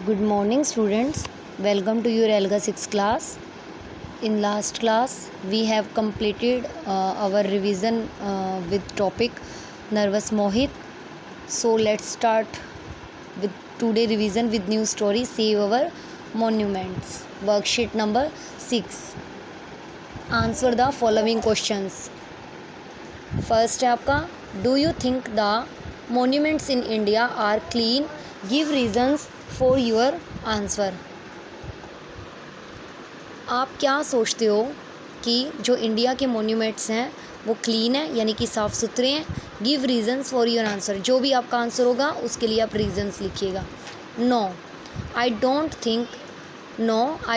Good morning, students. Welcome to your Elga 6 class. In last class, we have completed our revision with topic Nervous Mohit. So let's start with today revision with new story Save Our Monuments. Worksheet number 6. Answer the following questions. First है आपका, Do you think the monuments in India are clean? Give reasons for your answer. आप क्या सोचते हो कि जो India के monuments हैं वो क्लीन है यानी कि साफ़ सुथरे हैं. Give reasons for your answer. जो भी आपका आंसर होगा उसके लिए आप रीजंस लिखिएगा. No I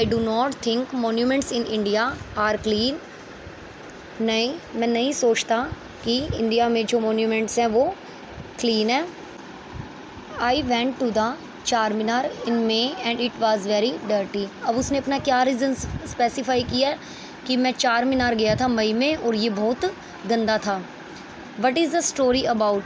do not think monuments in India are clean. नहीं, मैं नहीं सोचता कि इंडिया में जो मोन्यूमेंट्स हैं वो क्लीन है. I went to the Charminar in May and it was very dirty. अब उसने अपना क्या रीज़न स्पेसिफाई किया है कि मैं चार मीनार गया था मई में और ये बहुत गंदा था. What is the story about.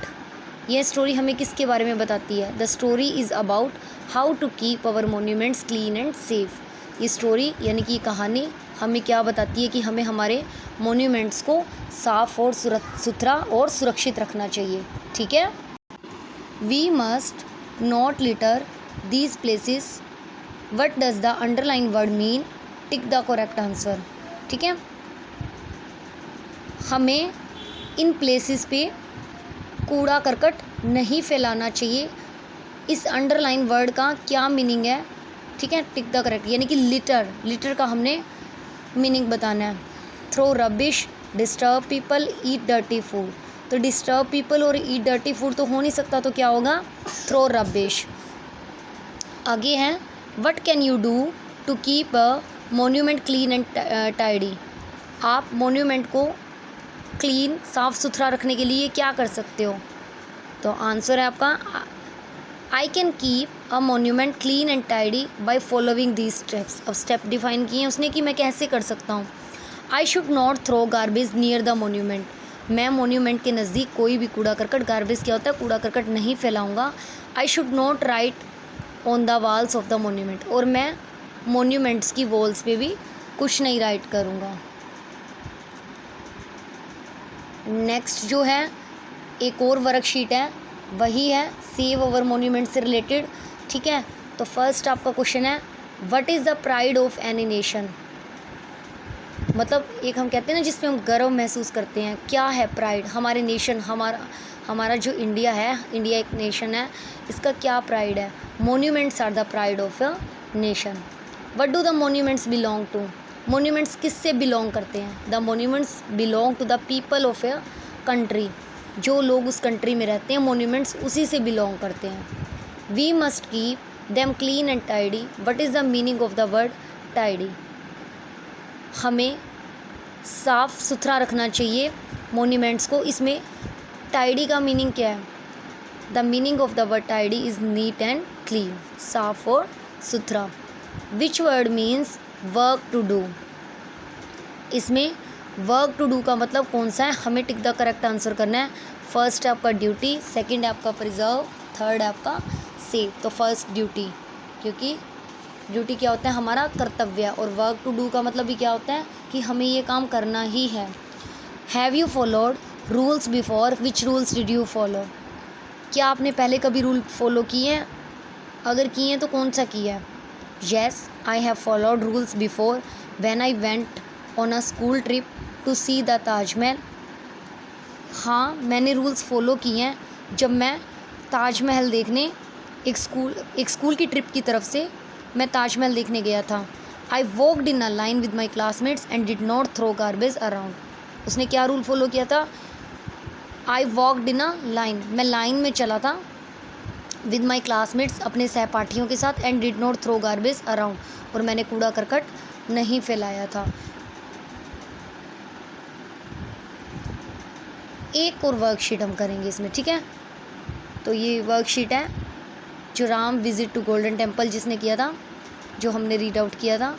यह स्टोरी हमें किसके बारे में बताती है. The story is about how to keep our monuments clean and safe. ये स्टोरी यानी कि कहानी हमें क्या बताती है कि हमें हमारे मोन्यूमेंट्स को साफ़ और सुथरा और सुरक्षित रखना चाहिए. ठीक है. We must not litter these places. what does the underlined word mean? Tick the correct answer. ठीक है. हमें इन प्लेसेस पे कूड़ा करकट नहीं फैलाना चाहिए. इस अंडरलाइन वर्ड का क्या मीनिंग है. ठीक है. टिक द करेक्ट यानी कि लिटर का हमने मीनिंग बताना है. थ्रो रबिश, डिस्टर्ब पीपल, ईट डर्टी फूड. तो डिस्टर्ब पीपल और ईट डर्टी फूड तो हो नहीं सकता, तो क्या होगा. Throw rubbish. आगे हैं, what can you do to keep a monument clean and tidy. आप मोन्यूमेंट को क्लीन साफ़ सुथरा रखने के लिए क्या कर सकते हो. तो आंसर है आपका, I can keep a monument clean and tidy by following these steps. अब स्टेप डिफाइन किए हैं उसने कि मैं कैसे कर सकता हूँ. I should not throw garbage near the monument. मैं मोन्यूमेंट के नज़दीक कोई भी कूड़ा करकट, गार्बेज क्या होता है, कूड़ा करकट नहीं फैलाऊँगा. I should not write on the walls of the monument. और मैं मोन्यूमेंट्स की वॉल्स पे भी कुछ नहीं राइट करूँगा. नेक्स्ट जो है एक और वर्कशीट है, वही है सेव अवर मोन्यूमेंट से रिलेटेड. ठीक है. तो फर्स्ट आपका क्वेश्चन है, what is the pride of any nation. मतलब एक हम कहते हैं ना जिसमें हम गर्व महसूस करते हैं. क्या है प्राइड. हमारे नेशन, हमारा जो इंडिया है, इंडिया एक नेशन है, इसका क्या प्राइड है. Monuments are the pride of a nation. What do the monuments belong to. Monuments किससे बिलोंग करते हैं. The monuments belong to the people of a country. जो लोग उस कंट्री में रहते हैं मोन्यूमेंट्स उसी से बिलोंग करते हैं. We must keep them clean and tidy. What is the meaning of the word tidy. हमें साफ़ सुथरा रखना चाहिए मोन्यूमेंट्स को. इसमें टाइडी का मीनिंग क्या है. The meaning of the word tidy is neat and clean, साफ और सुथरा. Which word means work to do. इसमें वर्क टू डू का मतलब कौन सा है, हमें टिक द करेक्ट आंसर करना है. फर्स्ट है आपका ड्यूटी, सेकंड है आपका प्रिजर्व, थर्ड है आपका सेव. तो फर्स्ट ड्यूटी, क्योंकि ड्यूटी क्या होता है, हमारा कर्तव्य. और वर्क टू डू का मतलब भी क्या होता है कि हमें ये काम करना ही है. Have you followed rules before. Which rules did you follow. क्या आपने पहले कभी रूल फॉलो किए हैं. अगर किए हैं तो कौन सा किया है. Yes I have followed rules before when I went on a school trip to see the Taj Mahal. हाँ, मैंने रूल्स फॉलो किए हैं जब मैं ताजमहल देखने एक स्कूल की ट्रिप की तरफ से मैं ताजमहल देखने गया था. I walked in a line with my classmates and did not throw garbage around. उसने क्या रूल फॉलो किया था. I walked in a line, मैं लाइन में चला था विद माई क्लासमेट्स, अपने सहपाठियों के साथ, and did not throw garbage around, और मैंने कूड़ा करकट नहीं फैलाया था. एक और वर्कशीट हम करेंगे इसमें. ठीक है. तो ये वर्कशीट है जो Ram visit to Golden Temple जिसने किया था, जो हमने रीड आउट किया था.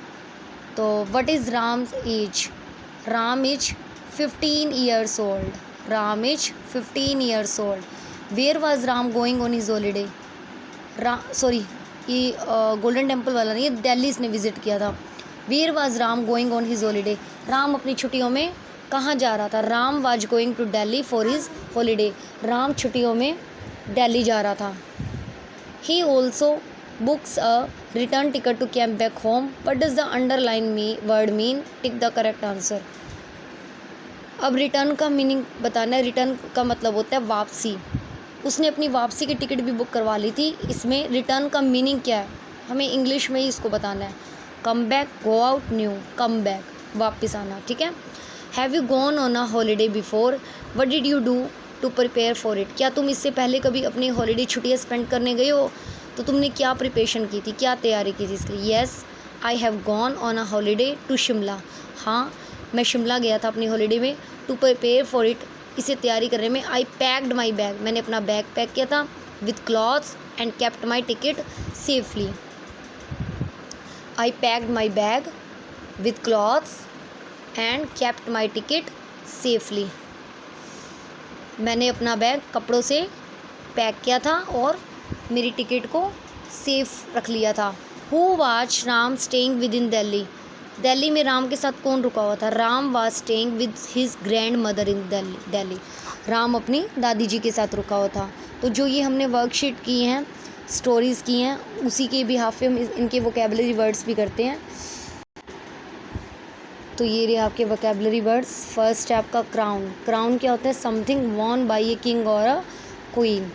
तो what is Ram's age. Ram is 15 years old. Ram is 15 years old. Where was Ram going on his holiday. ये गोल्डन टेम्पल वाला नहीं, ये दिल्ली इसने विज़िट किया था। Where was Ram going on his holiday, Ram अपनी छुट्टियों में कहाँ जा रहा था? Ram was going to Delhi for his holiday, Ram छुट्टियों में दिल्ली जा रहा था। He also books a return ticket to came back home, what does the underline word mean? Tick the correct answer. अब रिटर्न का मीनिंग बताना है। रिटर्न का मतलब होता है वापसी। उसने अपनी वापसी की टिकट भी बुक करवा ली थी। इसमें रिटर्न का मीनिंग क्या है, हमें इंग्लिश में ही इसको बताना है। Come back, go out, new, come back, वापस आना, ठीक है। Have you gone on a holiday before, what did you do to prepare for it, क्या तुम इससे पहले कभी अपनी हॉलीडे छुट्टियाँ स्पेंड करने गए हो? तो तुमने क्या प्रिपरेशन की थी, क्या तैयारी की थी इसके लिए? Yes I have gone on a holiday to Shimla, हाँ मैं शिमला गया था अपनी हॉलीडे में। टू प्रिपेयर फॉर इट, इसे तैयारी करने में। आई पैक्ड माई बैग, मैंने अपना बैग पैक किया था। With clothes and kept my ticket safely, I packed my bag with clothes and kept my ticket safely, मैंने अपना बैग कपड़ों से पैक किया था और मेरी टिकट को सेफ रख लिया था। Who was Ram staying with in Delhi, Delhi में राम के साथ कौन रुका हुआ था? Ram was staying with his grand mother in Delhi, Ram अपनी दादी जी के साथ रुका हुआ था। तो जो ये हमने वर्कशीट की हैं, स्टोरीज़ की हैं, उसी के बिहाफ पे हम इनके वोकेबलरी वर्ड्स भी करते हैं। तो ये रहे आपके वोकेबलरी वर्ड्स। फर्स्ट है आपका क्राउन। क्राउन क्या होता है? Something won by a king और अ क्वीन,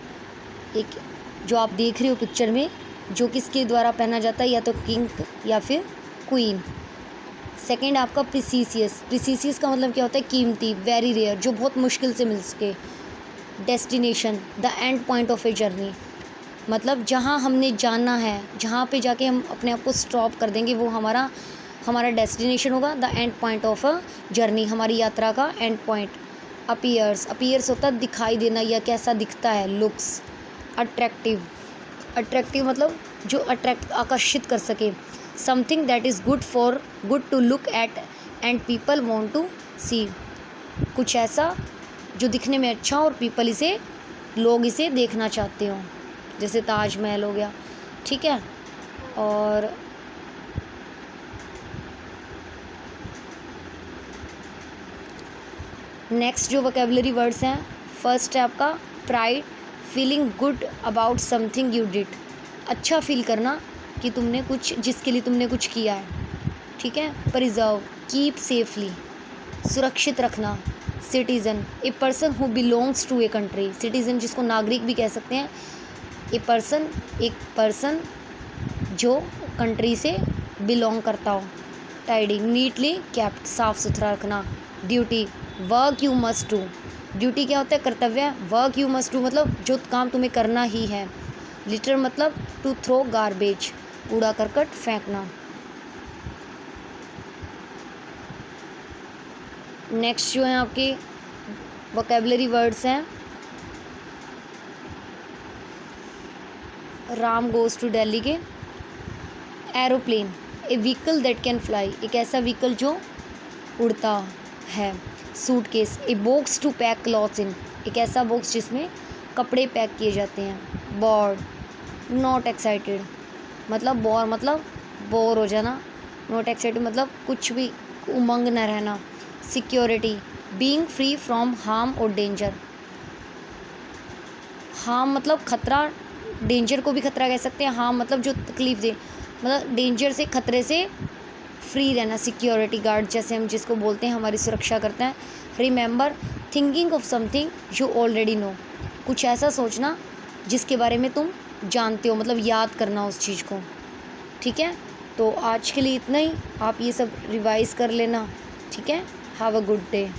एक जो आप देख रहे हो पिक्चर में, जो किसके द्वारा पहना जाता है, या तो किंग या फिर क्वीन। सेकेंड आपका प्रिसीसियस। प्रिसीसियस का मतलब क्या होता है? कीमती, वेरी रेयर, जो बहुत मुश्किल से मिल सके। Destination, the end point of a journey, मतलब जहाँ हमने जाना है, जहाँ पे जाके हम अपने आप को स्टॉप कर देंगे, वो हमारा डेस्टिनेशन होगा। The end point of a journey, हमारी यात्रा का एंड पॉइंट। अपीयर्स, अपीयर्स होता है दिखाई देना या कैसा दिखता है, लुक्स। अट्रैक्टिव, अट्रैक्टिव मतलब जो आकर्षित कर सके। Something that is good to look at and people want to see, कुछ ऐसा जो दिखने में अच्छा और लोग इसे देखना चाहते हो, जैसे ताजमहल हो गया, ठीक है। और नेक्स्ट जो वोकेबलरी वर्ड्स हैं, फर्स्ट है आपका pride, feeling good about something you did, अच्छा फील करना कि तुमने कुछ, जिसके लिए तुमने कुछ किया है, ठीक है। प्रिजर्व, कीप सेफली, सुरक्षित रखना। Citizen, a person who belongs to a country, citizen जिसको नागरिक भी कह सकते हैं। ए पर्सन, एक पर्सन जो कंट्री से बिलोंग करता हो। टाइडी, नीटली केप्ट, साफ़ सुथरा रखना। Duty, work you must do, duty क्या होता है? कर्तव्य। वर्क यू मस्ट डू मतलब जो काम तुम्हें करना ही है। लिटर मतलब टू थ्रो गार्बेज, कूड़ा करकट फेंकना। नेक्स्ट जो है आपके वोकेबलरी वर्ड्स हैं, राम गोज़ टू दिल्ली के। Aeroplane, a vehicle that can fly, एक ऐसा व्हीकल जो उड़ता है। Suitcase, a box to pack clothes in, एक ऐसा बॉक्स जिसमें कपड़े पैक किए जाते हैं। बोर्ड, नॉट एक्साइटेड मतलब बोर हो जाना। नॉट एक्साइटेड मतलब कुछ भी उमंग न रहना। Security, being free from harm और डेंजर, हार्म मतलब खतरा, डेंजर को भी खतरा कह सकते हैं। हार्म मतलब जो तकलीफ दे, मतलब डेंजर से, खतरे से फ्री रहना। सिक्योरिटी गार्ड जैसे हम जिसको बोलते हैं, हमारी सुरक्षा करते हैं। Remember, thinking of something you already know, कुछ ऐसा सोचना जिसके बारे में तुम जानते हो, मतलब याद करना उस चीज़ को, ठीक है। तो आज के लिए इतना ही, आप ये सब रिवाइज़ कर लेना, ठीक है। Have a good day.